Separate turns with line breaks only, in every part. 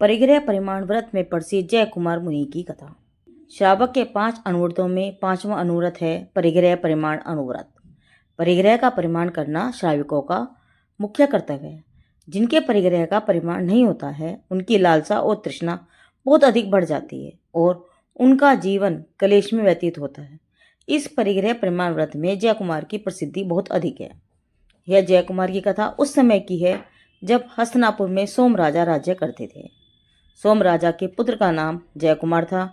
परिग्रह परिमाण व्रत में प्रसिद्ध जय कुमार मुनि की कथा। श्रावक के 5 अनुव्रतों में 5वां अनुव्रत है परिग्रह परिमाण अनुव्रत। परिग्रह का परिमाण करना श्रावकों का मुख्य कर्तव्य है। जिनके परिग्रह का परिमाण नहीं होता है उनकी लालसा और तृष्णा बहुत अधिक बढ़ जाती है और उनका जीवन क्लेश में व्यतीत होता है। इस परिग्रह परिमाण व्रत में जय कुमार की प्रसिद्धि बहुत अधिक है। यह जय कुमार की कथा उस समय की है जब हस्तिनापुर में सोम राजा राज्य करते थे। सोम राजा के पुत्र का नाम जय कुमार था।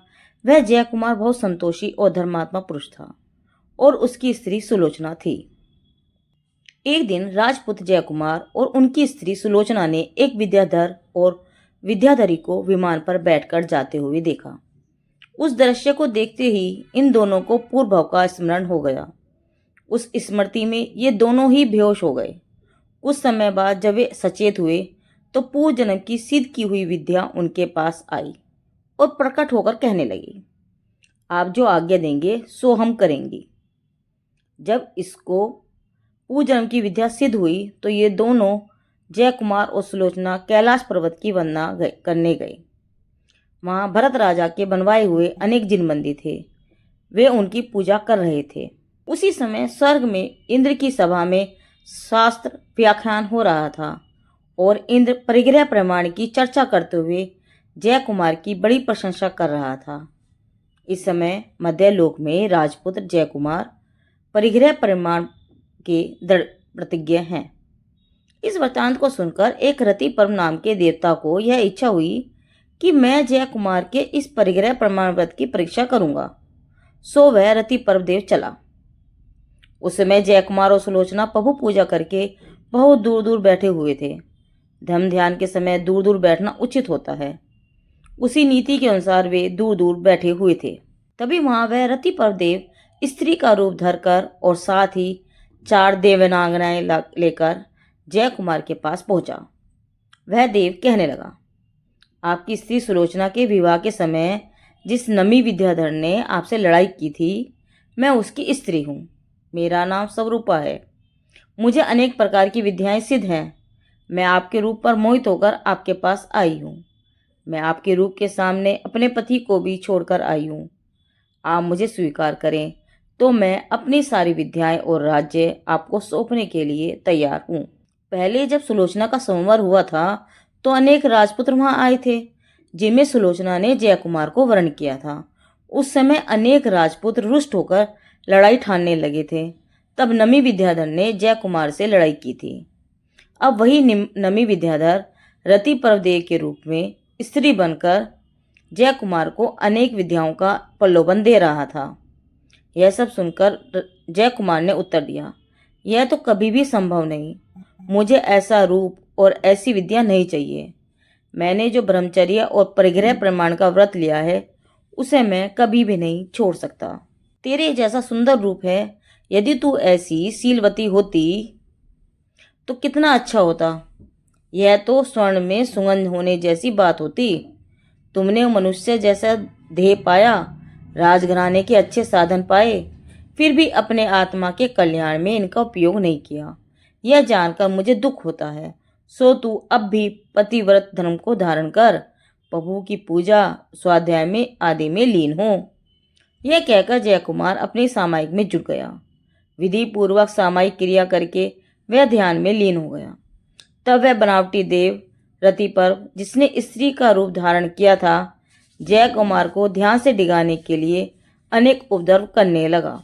वह जय कुमार बहुत संतोषी और धर्मात्मा पुरुष था और उसकी स्त्री सुलोचना थी। एक दिन राजपुत्र जय कुमार और उनकी स्त्री सुलोचना ने एक विद्याधर और विद्याधरी को विमान पर बैठकर जाते हुए देखा। उस दृश्य को देखते ही इन दोनों को पूर्व भाव का स्मरण हो गया। उस स्मृति में ये दोनों ही बेहोश हो गए। कुछ समय बाद जब वे सचेत हुए तो पूर्व जन्म की सिद्ध की हुई विद्या उनके पास आई और प्रकट होकर कहने लगी, आप जो आज्ञा देंगे सो हम करेंगे। जब इसको पूर्व जन्म की विद्या सिद्ध हुई तो ये दोनों जय कुमार और सुलोचना कैलाश पर्वत की वंदना करने गए। वहाँ भरत राजा के बनवाए हुए अनेक जिन मंदिर थे, वे उनकी पूजा कर रहे थे। उसी समय स्वर्ग में इंद्र की सभा में शास्त्र व्याख्यान हो रहा था और इंद्र परिग्रह प्रमाण की चर्चा करते हुए जय कुमार की बड़ी प्रशंसा कर रहा था। इस समय मध्य लोक में राजपुत्र जय कुमार परिग्रह प्रमाण के दृढ़ प्रतिज्ञ हैं। इस वृत्तांत को सुनकर एक रति पर्व नाम के देवता को यह इच्छा हुई कि मैं जय कुमार के इस परिग्रह प्रमाण व्रत की परीक्षा करूंगा। सो वह रति पर्व देव चला। उस समय जय कुमार और सुलोचना प्रभु पूजा करके बहुत दूर दूर बैठे हुए थे। धर्म ध्यान के समय दूर दूर बैठना उचित होता है। उसी नीति के अनुसार वे दूर दूर बैठे हुए थे। तभी वहां वह रति पर्व देव स्त्री का रूप धरकर और साथ ही 4 देवनागनाएं लेकर जय कुमार के पास पहुंचा। वह देव कहने लगा, आपकी स्त्री सुलोचना के विवाह के समय जिस नमी विद्याधर ने आपसे लड़ाई की थी, मैं उसकी स्त्री हूँ। मेरा नाम स्वरूपा है। मुझे अनेक प्रकार की विद्याएं सिद्ध हैं। मैं आपके रूप पर मोहित होकर आपके पास आई हूँ। मैं आपके रूप के सामने अपने पति को भी छोड़कर आई हूँ। आप मुझे स्वीकार करें तो मैं अपनी सारी विद्याएं और राज्य आपको सौंपने के लिए तैयार हूँ। पहले जब सुलोचना का संवर हुआ था तो अनेक राजपुत्र वहां आए थे, जिनमें सुलोचना ने जय कुमार को वर्ण किया था। उस समय अनेक राजपुत्र रुष्ट होकर लड़ाई ठानने लगे थे। तब नमी विद्याधर ने जय कुमार से लड़ाई की थी। अब वही नमी विद्याधर रति पर्वदेव के रूप में स्त्री बनकर जय कुमार को अनेक विद्याओं का प्रलोभन दे रहा था। यह सब सुनकर जय कुमार ने उत्तर दिया, यह तो कभी भी संभव नहीं। मुझे ऐसा रूप और ऐसी विद्या नहीं चाहिए। मैंने जो ब्रह्मचर्य और परिग्रह प्रमाण का व्रत लिया है उसे मैं कभी भी नहीं छोड़ सकता। तेरे जैसा सुंदर रूप है, यदि तू ऐसी शीलवती होती तो कितना अच्छा होता। यह तो स्वर्ण में सुगंध होने जैसी बात होती। तुमने मनुष्य जैसा देह पाया, राजघराने के अच्छे साधन पाए, फिर भी अपने आत्मा के कल्याण में इनका उपयोग नहीं किया। यह जानकर मुझे दुख होता है। सो तू अब भी पतिव्रत धर्म को धारण कर प्रभु की पूजा स्वाध्याय में आदि में लीन हो। यह कहकर जय कुमार अपनी सामायिक में जुट गया। विधि पूर्वक सामायिक क्रिया करके वह ध्यान में लीन हो गया। तब वह बनावटी देव रति पर्व, जिसने स्त्री का रूप धारण किया था, जय कुमार को ध्यान से डिगाने के लिए अनेक उपद्रव करने लगा।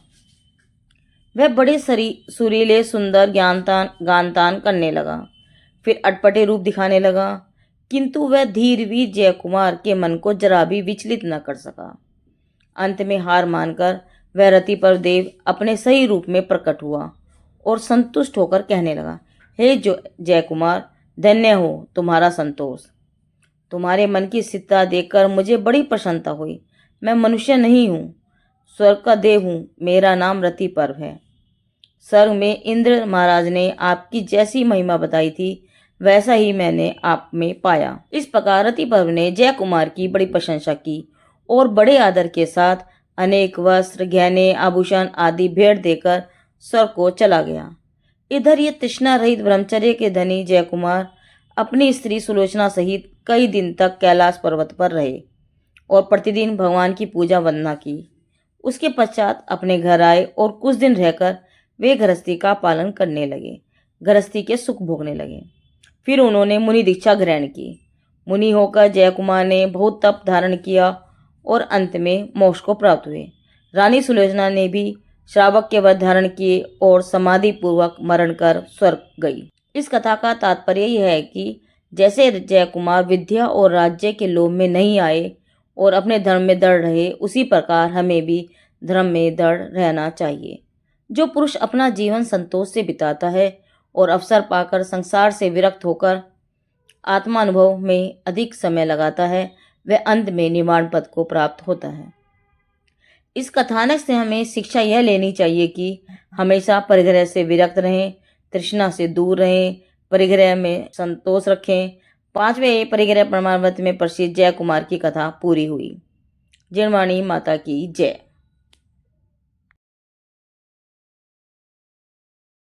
वह बड़े सुरीले सुंदर गानतान करने लगा, फिर अटपटे रूप दिखाने लगा, किंतु वह धीरवीर जय कुमार के मन को जरा भी विचलित न कर सका। अंत में हार मानकर वह रति पर्व देव अपने सही रूप में प्रकट हुआ और संतुष्ट होकर कहने लगा, हे जय कुमार, धन्य हो तुम्हारा संतोष। तुम्हारे मन की स्थिरता देखकर मुझे बड़ी प्रसन्नता हुई। मैं मनुष्य नहीं हूँ, स्वर्ग का देव हूँ। मेरा नाम रति पर्व है। स्वर्ग में इंद्र महाराज ने आपकी जैसी महिमा बताई थी वैसा ही मैंने आप में पाया। इस प्रकार रति पर्व ने जय कुमार की बड़ी प्रशंसा की और बड़े आदर के साथ अनेक वस्त्र, गहने, आभूषण आदि भेंट देकर स्वर्ग को चला गया। इधर ये तृष्णा रहित ब्रह्मचर्य के धनी जय कुमार अपनी स्त्री सुलोचना सहित कई दिन तक कैलाश पर्वत पर रहे और प्रतिदिन भगवान की पूजा वंदना की। उसके पश्चात अपने घर आए और कुछ दिन रहकर वे गृहस्थी का पालन करने लगे, गृहस्थी के सुख भोगने लगे। फिर उन्होंने मुनि दीक्षा ग्रहण की। मुनि होकर जयकुमार ने बहुत तप धारण किया और अंत में मोक्ष को प्राप्त हुए। रानी सुलोचना ने भी श्रावक के व्रत धारण किए और समाधि पूर्वक मरण कर स्वर्ग गई। इस कथा का तात्पर्य यह है कि जैसे जयकुमार विद्या और राज्य के लोभ में नहीं आए और अपने धर्म में दृढ़ रहे, उसी प्रकार हमें भी धर्म में दृढ़ रहना चाहिए। जो पुरुष अपना जीवन संतोष से बिताता है और अवसर पाकर संसार से विरक्त होकर आत्मानुभव में अधिक समय लगाता है, वह अंत में निर्वाण पद को प्राप्त होता है। इस कथानक से हमें शिक्षा यह लेनी चाहिए कि हमेशा परिग्रह से विरक्त रहें, तृष्णा से दूर रहें, परिग्रह में संतोष रखें। 5वें परिग्रह प्रमाण व्रत में प्रसिद्ध जय कुमार की कथा पूरी हुई। जिनवाणी माता की जय।